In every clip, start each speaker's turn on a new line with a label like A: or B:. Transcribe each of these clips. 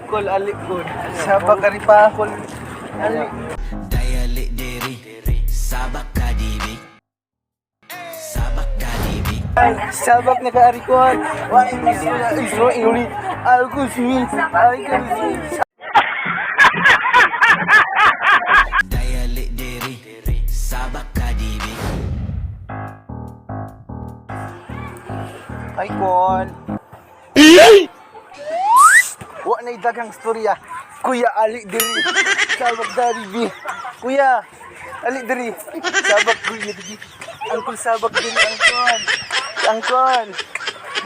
A: Kol ali kol. Sabak kari pa kol ali.
B: Dayali diri sabak kadibi sabak kadibi
A: Sabak na kaari kol. Wa isro iuli. Alkusmi. Alkusmi.
B: Dayali diri sabak kadibi
A: Ay kol. Wa na daghang storya. Kuya ali diri. Sabak dari bi. Kuya ali diri. Sabak kuya diri. Angkol sabak diri angkol. Angkol.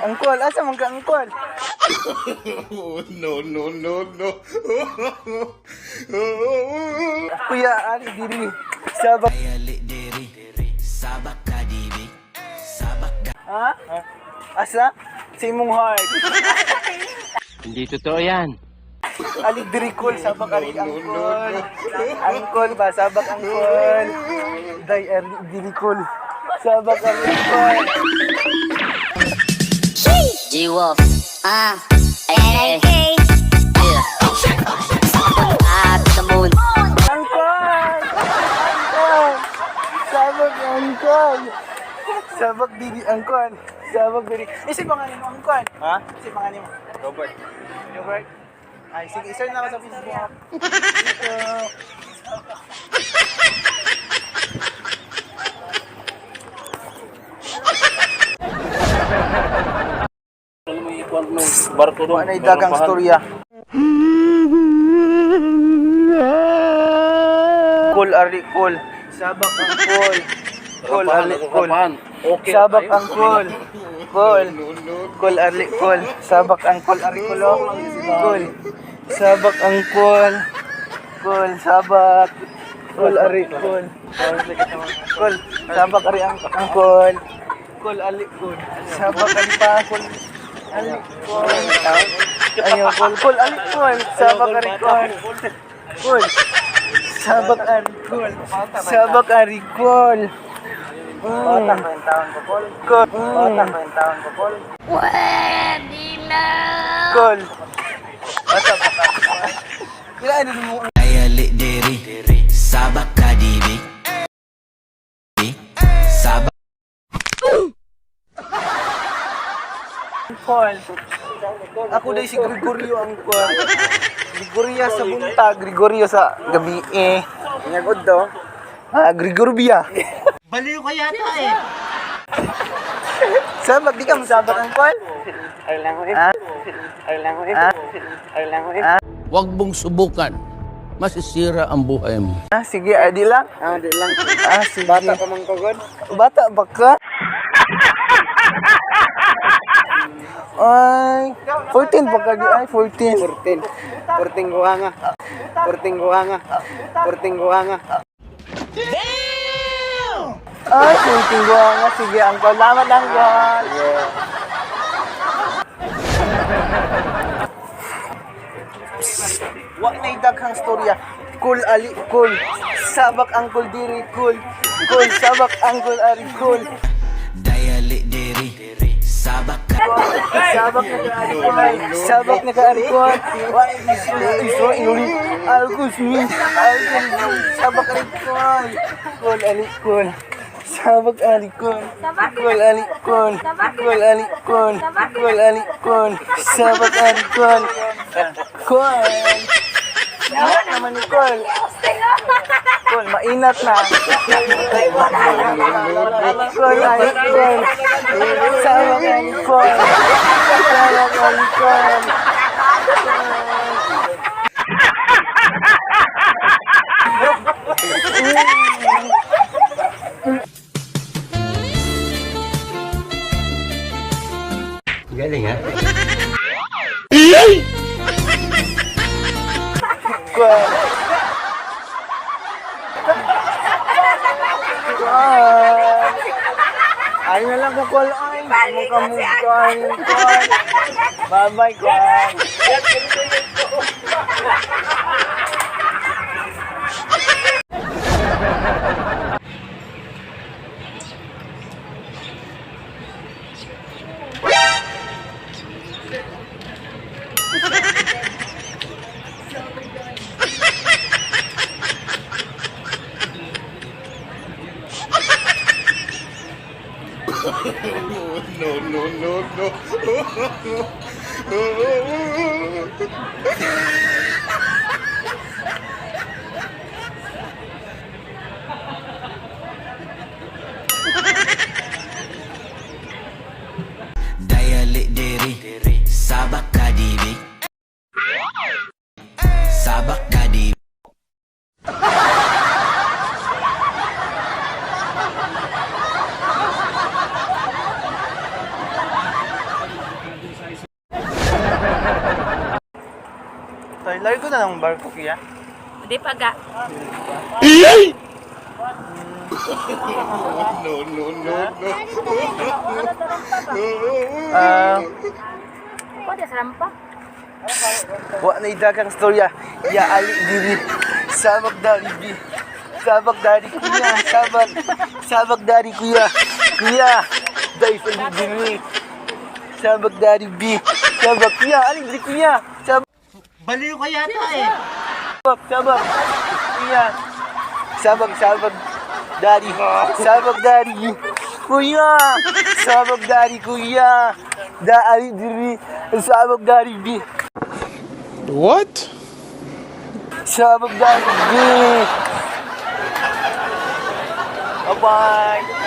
A: Angkol, asa man ka angkol?
C: No, no, no, no.
A: Kuya ali diri. Sabak.
B: Dayali diri sabak kadibi sabak
A: Ha? Asa? Sa imong heart.
D: Hindi totoo yan.
A: Ali diri kol sabak ali angkol. Angkol ba sabak angkol. Day ali diri kol. Sabak ali angkol.
E: G-Wolf. Hey. Yeah. To the moon.
A: Angkol! Angkol! Sabak angkol! Sabak diri angkol. Sabak diri. Isi pangalan mo angkol? Ha? Isi pangalan mo? Robert. Robert? Ay, sige, isa na ako sa Facebook. Dito.
D: Barko doon.
A: Ano dagang storya? Kol ari kol. Sabak ang kol. Kol ari kol.
D: Okay.
A: Sabak ang kol. Kol. Kol ari kol. Sabak ang kol ari kol. Kol. Sabak ang kol. Kol sabak. Kol ari kol. Kol. Sabak ari ang kol. Kol ali kol. Sabak ari pa kol. Ali kol. Ayaw kol. Kol ali kol. Sabak ari kol. Kol. Sabak ari kol. Sabak ari kol. Otak ko yung taon ko, Kol. Kol. Otak ko yung taon ko, Kol.
E: Pwede na.
A: Kol. Otak ko ka. Kailangan din mo.
B: Dayali diri sabak kadibi sabak
A: Kol. Ako dahil si Gregorio ang kol. Gregorio sa buntag, Gregorio sa gabi eh. Ngagod do. Gregorbia.
D: Baliw ka yata eh.
A: Sabag, di ka masabak ang kol?
D: Ay lang ko eh.
A: Ha?
D: Ay lang ko eh.
A: Ha?
D: Ay lang ko eh.
F: Huwag mong subukan. Masisira ang buhay mo.
A: Sige, adi lang.
D: Di lang.
A: Sige.
D: Bata ka mang kagod.
A: Bata ba ka? Ay, 14 ba ka di? Ay, 14.
D: 14 guhanga. 14 guhanga. 14 guhanga.
A: Ay, 14 ba nga. Sige, angkol. Lamat, angkol. Wa na daghang storya. Cool ali, cool. Sabak angkol diri, cool. Cool, sabak angkol ari, cool.
B: Dayali diri sabak
A: Sabak na kaari, cool. Sabak na kaari, cool. Wa isro iuli. Alkusmi. Alkusmi. Sabak ari, cool. Cool ali, cool. Sabak ali, cool. Cool ali, cool. Cool ali, cool. Cool ali, cool. Sabak ali, cool. Cool. Inat naman ni Col. Col, mainat na. Col, ay, Col. Sama ka ni Col. Sama ka ni Col.
F: Galing ha?
A: Col. Ay na lang ka, Col. Ay, muka-muka. Col. Bye-bye, Col.
B: Dayalik diri Sabak kadibi Sabak kadibi
A: Tay, largo na ng barko kuya.
C: Hindi pa ga. Pwede sa rampa.
A: Wa na idagang storya. Ya ali diri. Sabak dari bi. Sabak dari kuya. Sabak dari kuya. Kuya. Dai sa diri. Sabak dari bi. Sabak kuya. Ali diri kuya. Sabak.
D: Baliw ka yata eh.
A: Sabak. Kuya. Sabak dari. Sabak dari. Kuya. Sabak dari kuya. Da ali diri. Sabak dari bi.
F: What?
A: Sabak dari bi. Bye-bye.